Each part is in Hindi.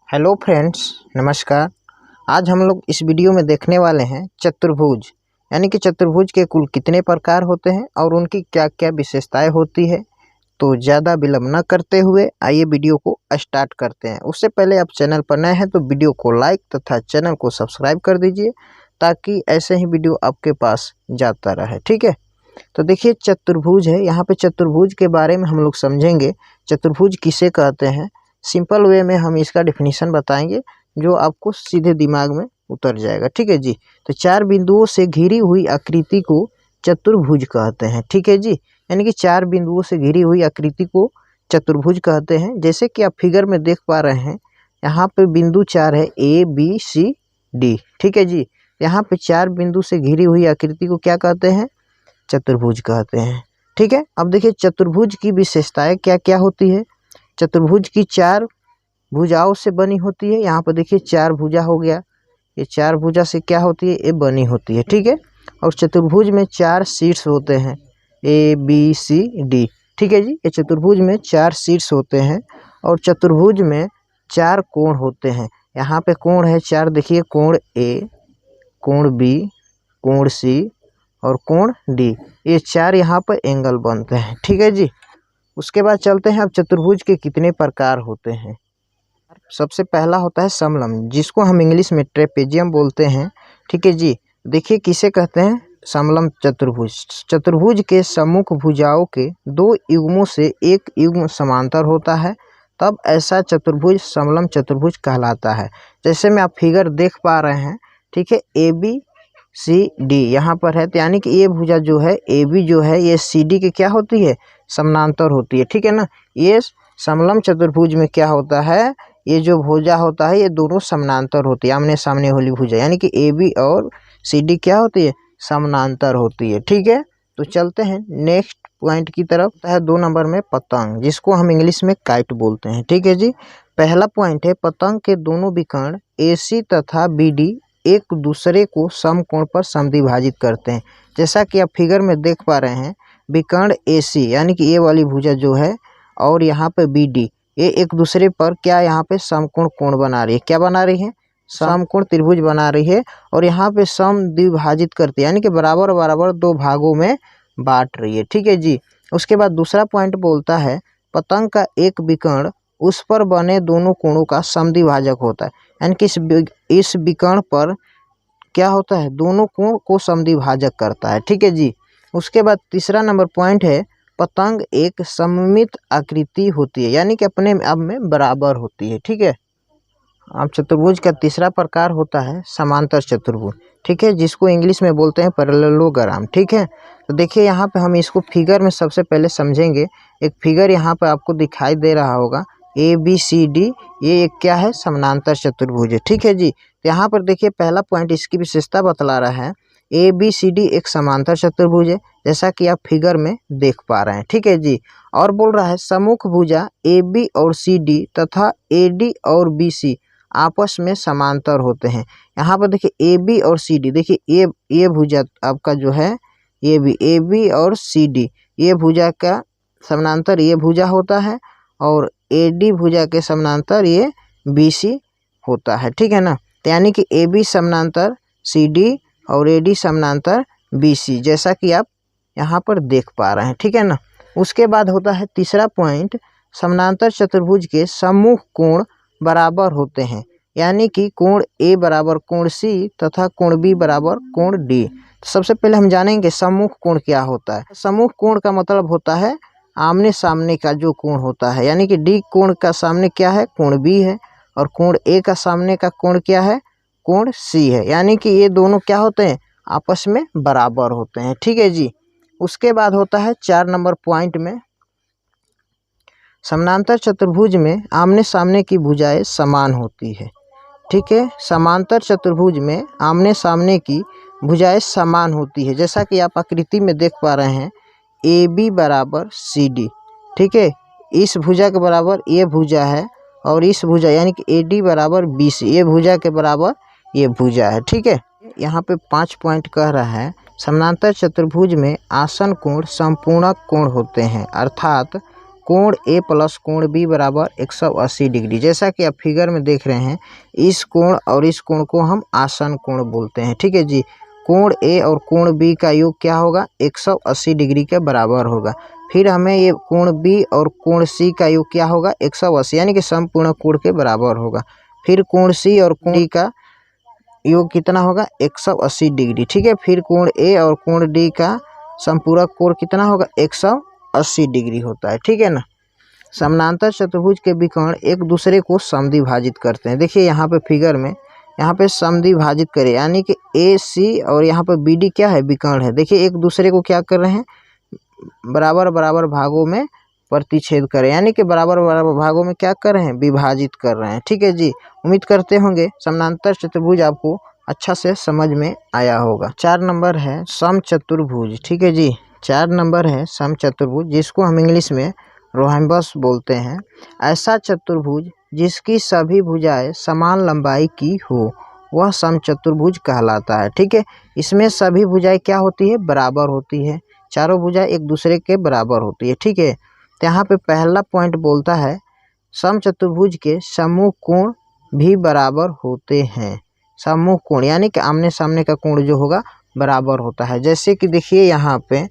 हेलो फ्रेंड्स, नमस्कार। आज हम लोग इस वीडियो में देखने वाले हैं चतुर्भुज, यानी कि चतुर्भुज के कुल कितने प्रकार होते हैं और उनकी क्या क्या विशेषताएं होती है। तो ज़्यादा विलंब न करते हुए आइए वीडियो को स्टार्ट करते हैं। उससे पहले आप चैनल पर नए हैं तो वीडियो को लाइक तथा चैनल को सब्सक्राइब कर दीजिए ताकि ऐसे ही वीडियो आपके पास जाता रहे। ठीक है, तो देखिए चतुर्भुज है। यहाँ पे चतुर्भुज के बारे में हम लोग समझेंगे। चतुर्भुज किसे कहते हैं, सिंपल वे में हम इसका डेफिनेशन बताएंगे जो आपको सीधे दिमाग में उतर जाएगा। ठीक है जी, तो चार बिंदुओं से घिरी हुई आकृति को चतुर्भुज कहते हैं। ठीक है जी, यानी कि चार बिंदुओं से घिरी हुई आकृति को चतुर्भुज कहते हैं। जैसे कि आप फिगर में देख पा रहे हैं, यहाँ पे बिंदु चार है ए बी सी डी। ठीक है जी, यहाँ पे चार बिंदु से घिरी हुई आकृति को क्या कहते हैं, चतुर्भुज कहते हैं। ठीक है, अब देखिए चतुर्भुज की विशेषताएं क्या क्या होती है। चतुर्भुज की चार भुजाओं से बनी होती है। यहाँ पर देखिए चार भुजा हो गया, ये चार भुजा से क्या होती है, ये बनी होती है। ठीक है, और चतुर्भुज में चार शीर्ष होते हैं, ए बी सी डी। ठीक है जी, ये चतुर्भुज में चार शीर्ष होते हैं और चतुर्भुज में चार कोण होते हैं। यहाँ पे कोण है चार, देखिए कोण ए, कोण बी, कोण सी और कोण डी, ये चार यहाँ पर एंगल बनते हैं। ठीक है जी, उसके बाद चलते हैं अब चतुर्भुज के कितने प्रकार होते हैं। सबसे पहला होता है समलम, जिसको हम इंग्लिश में ट्रेपेजियम बोलते हैं। ठीक है जी, देखिए किसे कहते हैं, समलम चतुर्भुज। चतुर्भुज के सम्मुख भुजाओं के दो युग्मों से एक युग्म समांतर होता है, तब ऐसा चतुर्भुज समलम चतुर्भुज कहलाता है। जैसे में आप फिगर देख पा रहे हैं, ठीक है, ए बी सी डी यहाँ पर है, तो यानी कि ये भुजा जो है ए बी जो है ये सी डी की क्या होती है, समानांतर होती है। ठीक है ना, ये समलम चतुर्भुज में क्या होता है, ये जो भुजा होता है ये दोनों समानांतर होती है, आमने सामने वाली भुजा, यानी कि ए बी और सी डी क्या होती है, समानांतर होती है। ठीक है, तो चलते हैं नेक्स्ट पॉइंट की तरफ। है 2 नंबर में पतंग, जिसको हम इंग्लिश में काइट बोलते हैं। ठीक है जी, पहला पॉइंट है पतंग के दोनों विकर्ण ए सी तथा बी डी एक दूसरे को समकोण पर समद्विभाजित करते हैं। जैसा कि आप फिगर में देख पा रहे हैं, विकर्ण ए सी यानी कि ये वाली भुजा जो है और यहाँ पे बी डी, ये एक दूसरे पर क्या यहाँ पे समकोण कोण बना रही है, क्या बना रही है, समकोण त्रिभुज बना रही है। और यहाँ पे सम द्विभाजित करती है, यानी कि बराबर बराबर दो भागों में बांट रही है। ठीक है जी, उसके बाद दूसरा पॉइंट बोलता है पतंग का एक विकर्ण उस पर बने दोनों कोणों का समद्विभाजक होता है, यानी कि इस विकर्ण पर क्या होता है, दोनों कोण को समद्विभाजक करता है। ठीक है जी, उसके बाद तीसरा नंबर पॉइंट है पतंग एक सममित आकृति होती है, यानी कि अपने आप में बराबर होती है। ठीक है, अब चतुर्भुज का तीसरा प्रकार होता है समांतर चतुर्भुज। ठीक है, जिसको इंग्लिश में बोलते हैं पैरेललोग्राम। ठीक है, तो देखिए यहाँ पे हम इसको फिगर में सबसे पहले समझेंगे। एक फिगर यहाँ पे आपको दिखाई दे रहा होगा, ए बी सी डी, ये एक क्या है, समानांतर चतुर्भुज है। ठीक है जी, तो यहाँ पर देखिए पहला पॉइंट इसकी विशेषता बतला रहा है, ए बी सी डी एक समांतर चतुर्भुज है, जैसा कि आप फिगर में देख पा रहे हैं। ठीक है जी, और बोल रहा है सम्मुख भुजा ए बी और सी डी तथा ए डी और बी सी आपस में समांतर होते हैं। यहाँ पर देखिए ए बी और सी डी, देखिए ये भुजा आपका जो है ये भी ए बी और सी डी, ये भुजा का समानांतर ये भुजा होता है और ए डी भुजा के समानांतर ये बी सी होता है। ठीक है ना, तो यानी कि ए बी समानांतर सी डी और ए डी समानांतर बी सी, जैसा कि आप यहाँ पर देख पा रहे हैं। ठीक है ना, उसके बाद होता है तीसरा पॉइंट, समानांतर चतुर्भुज के सम्मुख कोण बराबर होते हैं, यानी कि कोण ए बराबर कोण सी तथा कोण बी बराबर कोण डी। तो सबसे पहले हम जानेंगे सम्मुख कोण क्या होता है। सम्मुख कोण का मतलब होता है आमने सामने का जो कोण होता है, यानी कि डी कोण का सामने क्या है, कोण बी है, और कोण ए का सामने का कोण क्या है, कोण सी है, यानी कि ये दोनों क्या होते हैं, आपस में बराबर होते हैं। ठीक है जी, उसके बाद होता है 4 नंबर पॉइंट में समानांतर चतुर्भुज में आमने सामने की भुजाएं समान होती है। ठीक है, समांतर चतुर्भुज में आमने सामने की भुजाएं समान होती है, जैसा कि आप आकृति में देख पा रहे हैं, ए बी बराबर सी डी। ठीक है, इस भुजा के बराबर ये भुजा है और इस भुजा यानी कि ए डी बराबर बी सी, ये भुजा के बराबर ये भुजा है। ठीक है, यहाँ पे 5 पॉइंट कह रहा है समानांतर चतुर्भुज में आसन कोण संपूर्णक कोण होते हैं, अर्थात कोण ए प्लस कोण बी बराबर 180 डिग्री। जैसा कि आप फिगर में देख रहे हैं, इस कोण और इस कोण को हम आसन कोण बोलते हैं। ठीक है जी। कोण ए और कोण बी का योग क्या होगा? 180 डिग्री के बराबर होगा। फिर हमें ये कोण बी और कोण सी का योग क्या होगा? 180 यानी कि संपूर्ण कोण के बराबर होगा। फिर कोण सी और कोण डी का योग कितना होगा? 180 डिग्री। ठीक है। फिर कोण ए और कोण डी का संपूरक कोण कितना होगा? 180 डिग्री होता है। ठीक है ना। समानांतर चतुर्भुज के विकर्ण एक दूसरे को समद्विभाजित करते हैं। देखिए यहाँ पे फिगर में, यहाँ पे समद्विभाजित करें यानी कि ए सी और यहाँ पे बी डी क्या है? विकर्ण है। देखिए एक दूसरे को क्या कर रहे हैं? बराबर बराबर भागों में प्रतिच्छेद करें, यानी कि बराबर बराबर भागों में क्या कर रहे हैं? विभाजित कर रहे हैं। ठीक है जी। उम्मीद करते होंगे समानांतर चतुर्भुज आपको अच्छा से समझ में आया होगा। 4 नंबर है समचतुर्भुज। ठीक है जी। 4 नंबर है समचतुर्भुज, जिसको हम इंग्लिश में रोहम्बस बोलते हैं। ऐसा चतुर्भुज जिसकी सभी भुजाएं समान लंबाई की हो वह समचतुर्भुज कहलाता है। ठीक है। इसमें सभी भुजाएं क्या होती है? बराबर होती है। चारों भुजाएं एक दूसरे के बराबर होती है। ठीक है। तो यहाँ पे पहला पॉइंट बोलता है समचतुर्भुज के समूह कोण भी बराबर होते हैं। समूह कोण यानी कि आमने सामने का कोण जो होगा बराबर होता है। जैसे कि देखिए यहाँ पे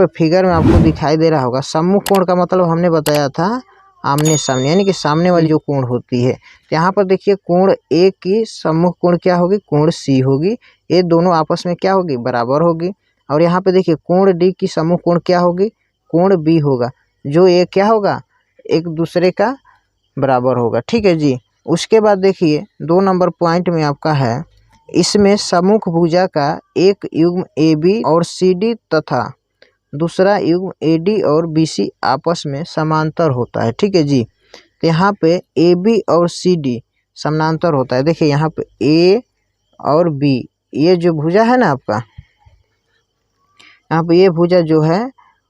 फिगर में आपको दिखाई दे रहा होगा, समूह कोण का मतलब हमने बताया था आमने सामने, यानी कि सामने वाली जो कोण होती है। तो यहाँ पर देखिए कोण ए की सम्मुख कोण क्या होगी? कोण सी होगी। ये दोनों आपस में क्या होगी? बराबर होगी। और यहाँ पे देखिए कोण डी की सम्मुख कोण क्या होगी? कोण बी होगा, जो ये क्या होगा? एक दूसरे का बराबर होगा। ठीक है जी। उसके बाद देखिए 2 नंबर पॉइंट में आपका है, इसमें सम्मुख भुजा का एक युग्म ए बी और सी डी तथा दूसरा युग्म ए डी और बी सी आपस में समांतर होता है। ठीक है जी। तो यहाँ पे ए बी और सी डी समांतर होता है। देखिए यहाँ पे ए और बी, ये जो भुजा है ना आपका, यहाँ पे ये भुजा जो है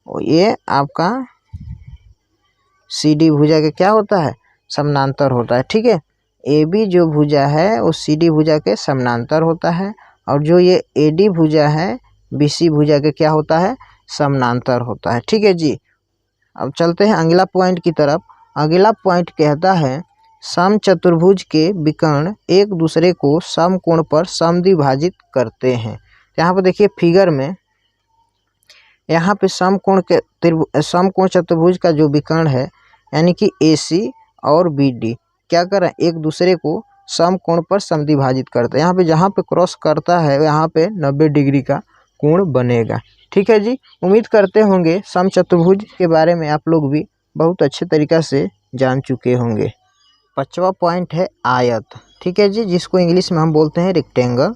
ये आपका सी डी भुजा के क्या होता है? समांतर होता है। ठीक है। ए बी जो भुजा है वो सी डी भुजा के समांतर होता है, और जो ये ए डी भुजा है बी सी भुजा के क्या होता है? समानांतर होता है। ठीक है जी। अब चलते हैं अगला पॉइंट की तरफ। अगला पॉइंट कहता है समचतुर्भुज के विकर्ण एक दूसरे को समकोण पर समद्विभाजित करते हैं। यहाँ पर देखिए फिगर में, यहाँ पे समकोण चतुर्भुज का जो विकर्ण है यानी कि ए सी और बी डी क्या कर रहे हैं? एक दूसरे को समकोण पर समद्विभाजित करते हैं। यहाँ पे जहाँ पे क्रॉस करता है यहाँ पे 90 डिग्री का कोण बनेगा। ठीक है जी। उम्मीद करते होंगे समचतुर्भुज के बारे में आप लोग भी बहुत अच्छे तरीक़ा से जान चुके होंगे। 5वां पॉइंट है आयत। ठीक है जी, जिसको इंग्लिश में हम बोलते हैं रेक्टेंगल।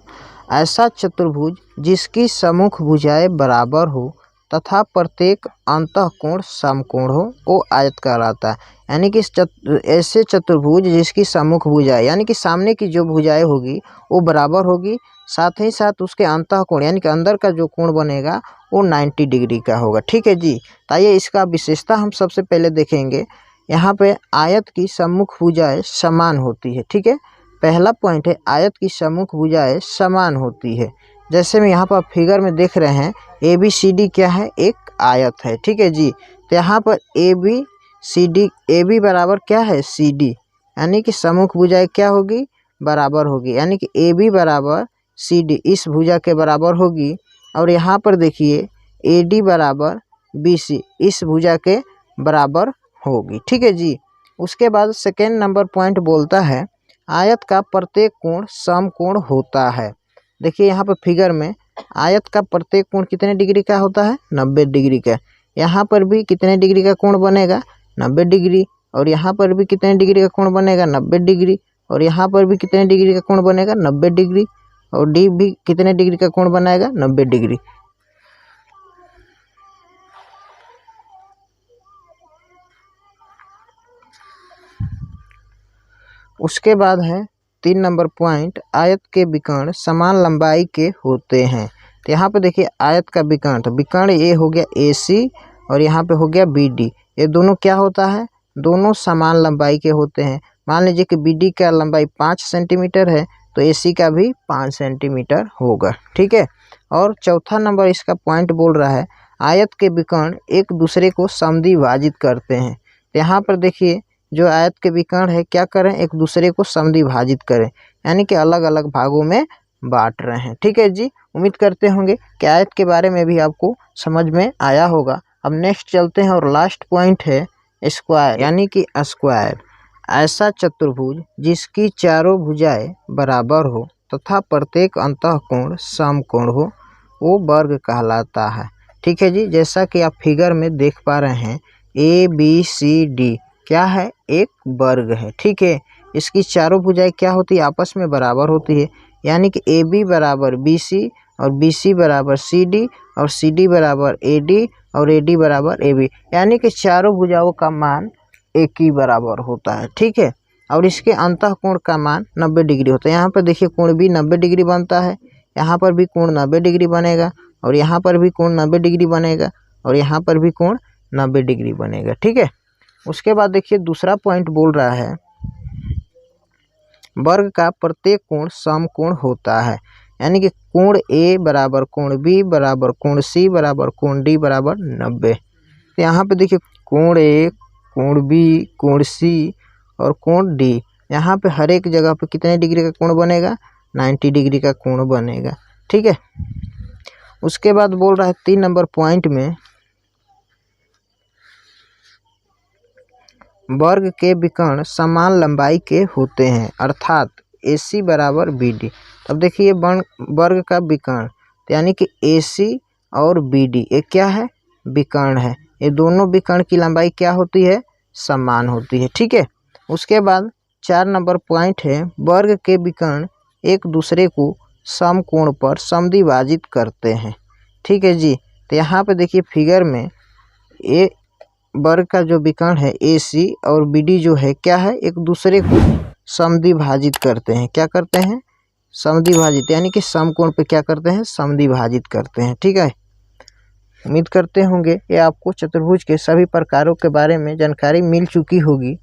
ऐसा चतुर्भुज जिसकी सम्मुख भुजाएं बराबर हो तथा प्रत्येक अंतःकोण समकोण हो वो आयत कहलाता है। यानी कि ऐसे चतुर्भुज जिसकी सम्मुख भुजाएं यानी कि सामने की जो भुजाएं होगी वो बराबर होगी, साथ ही साथ उसके अंतःकोण यानी कि अंदर का जो कोण बनेगा वो 90 डिग्री का होगा। ठीक है जी। ताइए इसका विशेषता हम सबसे पहले देखेंगे। यहाँ पे आयत की सम्मुख भुजाएं समान होती है। ठीक है। पहला पॉइंट है आयत की सम्मुख भुजाएं समान होती है। जैसे में यहाँ पर फिगर में देख रहे हैं ए बी सी डी क्या है? एक आयत है। ठीक है जी। तो यहाँ पर A B C D, A B बराबर क्या है? सी डी, यानी कि सम्मुख भुजाएं क्या होगी? बराबर होगी, यानी कि ए बी बराबर सी डी इस भुजा के बराबर होगी। और यहाँ पर देखिए ए डी बराबर बी सी इस भुजा के बराबर होगी। ठीक है जी। उसके बाद सेकेंड नंबर पॉइंट बोलता है आयत का प्रत्येक कोण समकोण होता है। देखिए यहाँ पर फिगर में आयत का प्रत्येक कोण कितने डिग्री का होता है? 90 डिग्री का। यहाँ पर भी कितने डिग्री का कोण बनेगा? 90 डिग्री। और यहाँ पर भी कितने डिग्री का कोण बनेगा? 90 डिग्री। और यहाँ पर भी कितने डिग्री का कोण बनेगा? 90 डिग्री। और डी भी कितने डिग्री का कोण बनाएगा? 90 डिग्री। उसके बाद है 3 नंबर पॉइंट आयत के विकर्ण समान लंबाई के होते हैं। तो यहाँ पे देखिए आयत का विकर्ण, तो विकर्ण ये हो गया ए सी और यहाँ पे हो गया बी डी। ये दोनों क्या होता है? दोनों समान लंबाई के होते हैं। मान लीजिए कि बी डी का लंबाई 5 सेंटीमीटर है तो ए सी का भी 5 सेंटीमीटर होगा। ठीक है। और चौथा नंबर इसका पॉइंट बोल रहा है आयत के विकर्ण एक दूसरे को समद्विभाजित करते हैं। तो यहाँ पर देखिए जो आयत के विकर्ण है क्या करें, एक दूसरे को समद्विभाजित करें, यानी कि अलग अलग भागों में बांट रहे हैं। ठीक है जी, उम्मीद करते होंगे कि आयत के बारे में भी आपको समझ में आया होगा। अब नेक्स्ट चलते हैं और लास्ट पॉइंट है स्क्वायर, यानी कि स्क्वायर ऐसा चतुर्भुज जिसकी चारों भुजाएं बराबर हो तथा प्रत्येक अंतःकोण समकोण हो, वो वर्ग कहलाता है। ठीक है जी, जैसा कि आप फिगर में देख पा रहे हैं ABCD क्या है, एक वर्ग है। ठीक है, इसकी चारों भुजाएं क्या होती है, आपस में बराबर होती है, यानी कि AB बराबर BC और BC बराबर CD और CD बराबर AD और AD बराबर AB, यानी कि चारों भुजाओं का मान एक ही बराबर होता है। ठीक है, और इसके अंतःकोण का मान 90 डिग्री होता है। यहाँ पर देखिए कोण भी 90 डिग्री बनता है, यहाँ पर भी कोण 90 डिग्री बनेगा, और यहाँ पर भी कोण 90 डिग्री बनेगा, और यहाँ पर भी कोण 90 डिग्री बनेगा। ठीक है, उसके बाद देखिए दूसरा पॉइंट बोल रहा है वर्ग का प्रत्येक कोण समकोण होता है, यानी कि कोण A बराबर कोण B बराबर कोण C बराबर कोण D बराबर 90। तो यहाँ पे देखिए कोण A, कोण B, कोण C और कोण D, यहाँ पे हर एक जगह पे कितने डिग्री का कोण बनेगा, 90 डिग्री का कोण बनेगा। ठीक है, उसके बाद बोल रहा है 3 नंबर पॉइंट में वर्ग के विकर्ण समान लंबाई के होते हैं, अर्थात AC बराबर BD। अब देखिए वर्ग का विकर्ण, यानी कि AC और BD ये क्या है, विकर्ण है। ये दोनों विकर्ण की लंबाई क्या होती है, समान होती है। ठीक है, उसके बाद 4 नंबर पॉइंट है वर्ग के विकर्ण एक दूसरे को समकोण पर समद्विभाजित करते हैं। ठीक है जी, तो यहाँ पे देखिए फिगर में ये वर्ग का जो विकर्ण है AC और BD जो है क्या है, एक दूसरे को समद्विभाजित करते हैं। क्या करते हैं, समद्विभाजित, यानी कि समकोण पे क्या करते हैं, समद्विभाजित करते हैं। ठीक है, उम्मीद करते होंगे ये आपको चतुर्भुज के सभी प्रकारों के बारे में जानकारी मिल चुकी होगी।